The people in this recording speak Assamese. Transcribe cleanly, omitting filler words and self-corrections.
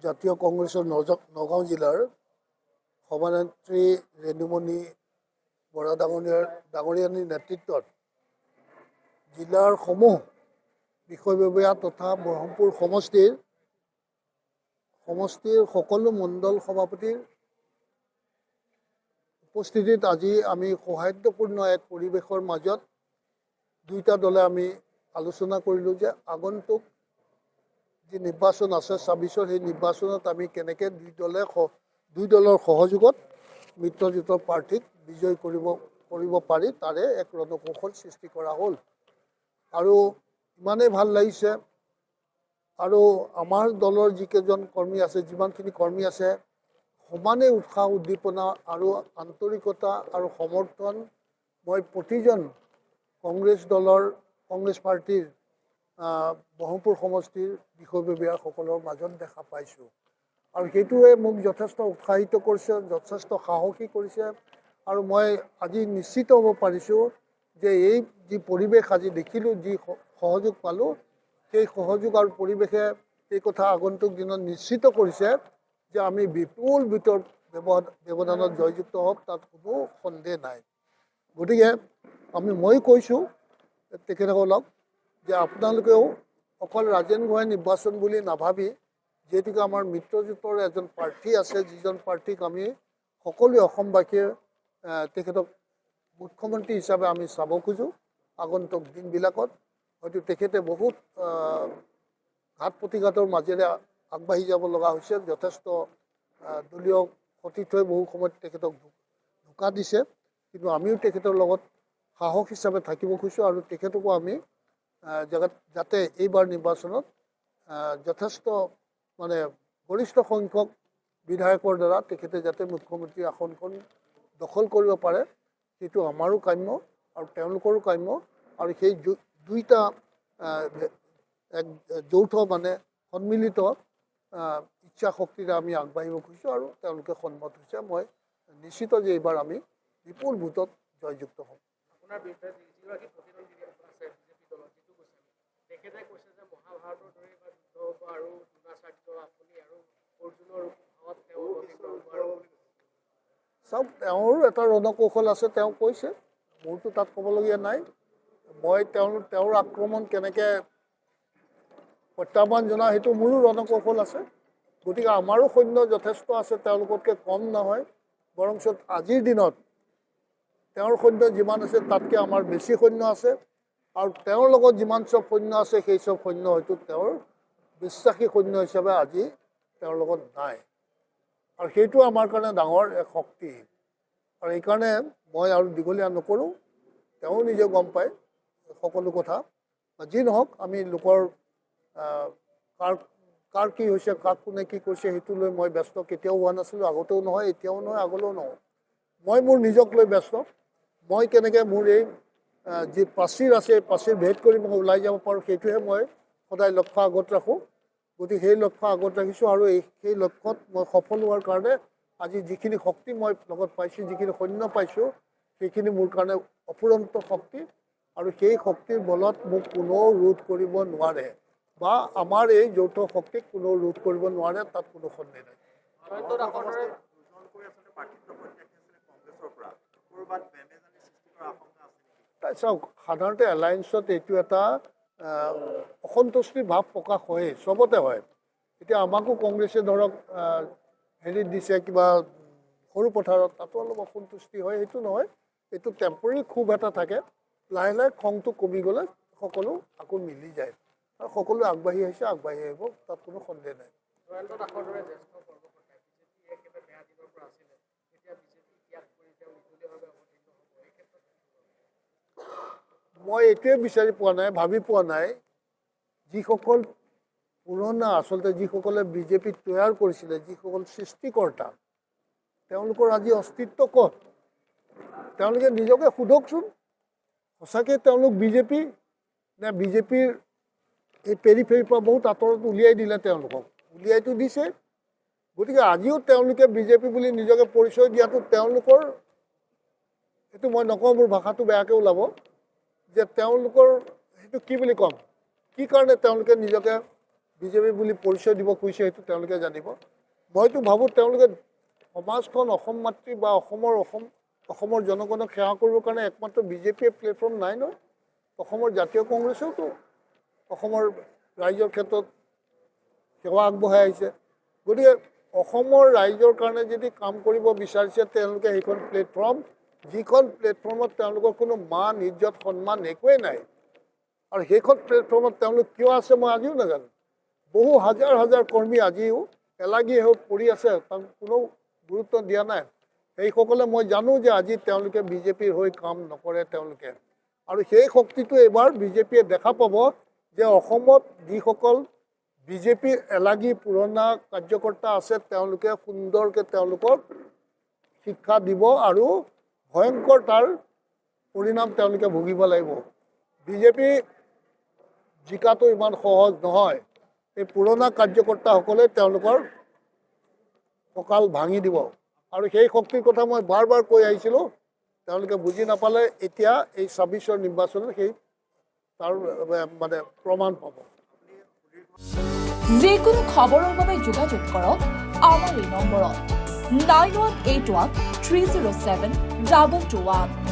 জাতীয় কংগ্ৰেছৰ নগাঁও জিলাৰ সভানেত্ৰী ৰেণুমণি বৰা ডাঙৰীয়ানীৰ নেতৃত্বত জিলাৰ সমূহ বিষয়ববীয়া তথা ব্ৰহ্মপুৰ সমষ্টিৰ সকলো মণ্ডল সভাপতিৰ উপস্থিতিত আজি আমি সৌহাৰ্দ্যপূৰ্ণ এক পৰিৱেশৰ মাজত দুইটা দলে আমি আলোচনা কৰিলোঁ যে আগন্তুক যি নিৰ্বাচন আছে ২৬-ৰ সেই নিৰ্বাচনত আমি কেনেকৈ দুই দলৰ সহযোগত মিত্ৰজোঁটৰ প্ৰাৰ্থীক বিজয় কৰিব পাৰি তাৰে এক ৰণকৌশল সৃষ্টি কৰা হ'ল। আৰু ইমানেই ভাল লাগিছে আৰু আমাৰ দলৰ যিকেইজন কৰ্মী আছে যিমানখিনি কৰ্মী আছে সমানেই উৎসাহ উদ্দীপনা আৰু আন্তৰিকতা আৰু সমৰ্থন মই প্ৰতিজন কংগ্ৰেছ পাৰ্টীৰ ব্ৰহ্মপুৰ সমষ্টিৰ বিষয়ববীয়াসকলৰ মাজত দেখা পাইছোঁ। আৰু সেইটোৱে মোক যথেষ্ট উৎসাহিত কৰিছে, যথেষ্ট সাহসী কৰিছে। আৰু মই আজি নিশ্চিত হ'ব পাৰিছোঁ যে এই যি পৰিৱেশ আজি দেখিলোঁ, যি সহযোগ পালোঁ, সেই সহযোগ আৰু পৰিৱেশে এই কথা আগন্তুক দিনত নিশ্চিত কৰিছে যে আমি বিপুল ব্যৱধানত জয়যুক্ত হ'ম, তাত কোনো সন্দেহ নাই। গতিকে মই কৈছোঁ তেখেতসকলক যে আপোনালোকেও অকল ৰাজেন গোহাঁই নিৰ্বাচন বুলি নাভাবি যিহেতুকে আমাৰ মিত্ৰজোঁটৰ এজন প্ৰাৰ্থী আছে, যিজন প্ৰাৰ্থীক আমি সকলোৱে অসমবাসীয়ে তেখেতক মুখ্যমন্ত্ৰী হিচাপে আমি চাব খোজোঁ। আগন্তুক দিনবিলাকত হয়তো তেখেতে বহুত ঘাট প্ৰতিঘাতৰ মাজেৰে আগবাঢ়ি যাব লগা হৈছে। যথেষ্ট দলীয় সতীৰ্থই বহু সময়ত তেখেতক ধোকা দিছে, কিন্তু আমিও তেখেতৰ লগত সাহস হিচাপে থাকিব খুজিছোঁ আৰু তেখেতকো আমি যাতে এইবাৰ নিৰ্বাচনত যথেষ্ট গৰিষ্ঠ সংখ্যক বিধায়কৰ দ্বাৰা তেখেতে যাতে মুখ্যমন্ত্ৰীৰ আসনখন দখল কৰিব পাৰে, সেইটো আমাৰো কাম্য আৰু তেওঁলোকৰো কাম্য। আৰু সেই দুইটা এক যৌথ সন্মিলিত ইচ্ছা শক্তিৰে আমি আগবাঢ়িব খুজিছোঁ আৰু তেওঁলোকে সন্মত হৈছে। মই নিশ্চিত যে এইবাৰ আমি বিপুল ভোটত জয়যুক্ত হ'ম। আপোনাৰ বিৰুদ্ধে যিগৰাকী প্ৰতিদ্বন্দ্বী আছে বিজেপি দলৰ, যিটো কৈছে তেখেতে কৈছে যে মহাভাৰতৰ দৰে এইবাৰ যুদ্ধ হ'ব আৰু দ্ৰোণাচাৰ্য আপুনি আৰু অৰ্জুনৰ ভাৱত তেওঁ চাওক, তেওঁৰ এটা ৰণকৌশল আছে, তেওঁ কৈছে, মোৰতো তাত ক'বলগীয়া নাই। মই তেওঁৰ আক্ৰমণ কেনেকৈ প্ৰত্যাহ্বান জনাওঁ সেইটো মোৰো ৰণকৌশল আছে। গতিকে আমাৰো সৈন্য যথেষ্ট আছে, তেওঁলোকতকৈ কম নহয়। বৰঞ্চ আজিৰ দিনত তেওঁৰ সৈন্য যিমান আছে তাতকৈ আমাৰ বেছি সৈন্য আছে। আৰু তেওঁৰ লগত যিমান চব সৈন্য আছে সেই চব সৈন্য হয়তো তেওঁৰ বিশ্বাসী সৈন্য হিচাপে আজি তেওঁৰ লগত নাই। আৰু সেইটো আমাৰ কাৰণে ডাঙৰ এক শক্তি। আৰু এইকাৰণে মই আৰু দীঘলীয়া নকৰোঁ, তেওঁ নিজে গম পায় সকলো কথা। যি নহওক, আমি লোকৰ কাৰ কি হৈছে, কাক কোনে কি কৰিছে সেইটো লৈ মই ব্যস্ত কেতিয়াও হোৱা নাছিলোঁ, আগতেও নহয়, এতিয়াও নহয়, আগলৈও নহয়। মই মোৰ নিজক লৈ ব্যস্ত। মই কেনেকৈ মোৰ এই যি প্ৰাচীৰ আছে এই প্ৰাচীৰ ভেদ কৰি মই ওলাই যাব পাৰোঁ, সেইটোহে মই সদায় লক্ষ্য আগত ৰাখোঁ। গতিকে সেই লক্ষ্য আগত ৰাখিছোঁ আৰু সেই লক্ষ্যত মই সফল হোৱাৰ কাৰণে আজি যিখিনি শক্তি মই লগত পাইছোঁ, যিখিনি সৈন্য পাইছোঁ, সেইখিনি মোৰ কাৰণে অফুৰন্ত শক্তি। আৰু সেই শক্তিৰ বলত মোক কোনেও ৰোধ কৰিব নোৱাৰে বা আমাৰ এই যৌথ শক্তিক কোনেও ৰোধ কৰিব নোৱাৰে, তাত কোনো সন্দেহ নাই। চাওক, সাধাৰণতে এলায়েন্সত এইটো এটা অসন্তুষ্টিৰ ভাৱ প্ৰকাশ হয়েই, চবতে হয়। এতিয়া আমাকো কংগ্ৰেছে ধৰক হেৰিত দিছে কিবা সৰু পথাৰত, তাতো অলপ অসন্তুষ্টি হয়, সেইটো নহয়। এইটো টেম্পৰেৰী ক্ষোভ এটা থাকে, লাহে লাহে খংটো কমি গ'লে সকলো আকৌ মিলি যায় আৰু সকলোৱে আগবাঢ়ি আহিছে, আগবাঢ়ি আহিব, তাত কোনো সন্দেহ নাই। মই এইটোৱে বিচাৰি পোৱা নাই, ভাবি পোৱা নাই, যিসকল পুৰণা আচলতে যিসকলে বিজেপি তৈয়াৰ কৰিছিলে, যিসকল সৃষ্টিকৰ্তা, তেওঁলোকৰ আজি অস্তিত্ব ক'ত? তেওঁলোকে নিজকে সোধকচোন, সঁচাকৈ তেওঁলোক বিজেপি নে বিজেপিৰ এই পেৰিফেৰিৰ পৰা বহুত আঁতৰত উলিয়াই দিলে? তেওঁলোকক উলিয়াইতো দিছে। গতিকে আজিও তেওঁলোকে বিজেপি বুলি নিজকে পৰিচয় দিয়াটো তেওঁলোকৰ, এইটো মই নকওঁ, মোৰ ভাষাটো বেয়াকৈ ওলাব, যে তেওঁলোকৰ সেইটো কি বুলি ক'ম, কি কাৰণে তেওঁলোকে নিজকে বিজেপি বুলি পৰিচয় দিব খুজিছে সেইটো তেওঁলোকে জানিব। মইতো ভাবোঁ তেওঁলোকে সমাজখন অসম মাতৃ বা অসমৰ জনগণক সেৱা কৰিবৰ কাৰণে একমাত্ৰ বিজেপিয়ে প্লেটফৰ্ম নাই নহয়। অসমৰ জাতীয় কংগ্ৰেছেওতো অসমৰ ৰাইজৰ ক্ষেত্ৰত সেৱা আগবঢ়াই আহিছে। গতিকে অসমৰ ৰাইজৰ কাৰণে যদি কাম কৰিব বিচাৰিছে তেওঁলোকে সেইখন প্লেটফৰ্ম, যিখন প্লেটফৰ্মত তেওঁলোকৰ কোনো মান ইজ্জত সন্মান একোৱেই নাই, আৰু সেইখন প্লেটফৰ্মত তেওঁলোক কিয় আছে মই আজিও নাজানো। বহু হাজাৰ হাজাৰ কৰ্মী আজিও এলাগী হৈ পৰি আছে, তাক কোনো গুৰুত্ব দিয়া নাই। সেইসকলে মই জানো যে আজি তেওঁলোকে বিজেপিৰ হৈ কাম নকৰে তেওঁলোকে, আৰু সেই শক্তিটো এইবাৰ বিজেপিয়ে দেখা পাব যে অসমত যিসকল বিজেপিৰ এলাগী পুৰণা কাৰ্যকৰ্তা আছে তেওঁলোকে সুন্দৰকৈ তেওঁলোকক শিক্ষা দিব আৰু ভয়ংকৰ তাৰ পৰিণাম তেওঁলোকে ভুগিব লাগিব। বিজেপি জিকাটো ইমান সহজ নহয়। এই পুৰণা কাৰ্যকৰ্তাসকলে তেওঁলোকৰ কঁকাল ভাঙি দিব, আৰু সেই শক্তিৰ কথা মই বাৰ বাৰ কৈ আহিছিলোঁ। তেওঁলোকে বুজি নাপালে এতিয়া এই ২৬ৰ নিৰ্বাচনত সেই তাৰ মানে প্ৰমাণ পাব। যিকোনো খবৰৰ বাবে যোগাযোগ কৰক আমাৰ এই নম্বৰত 9181 307 2221।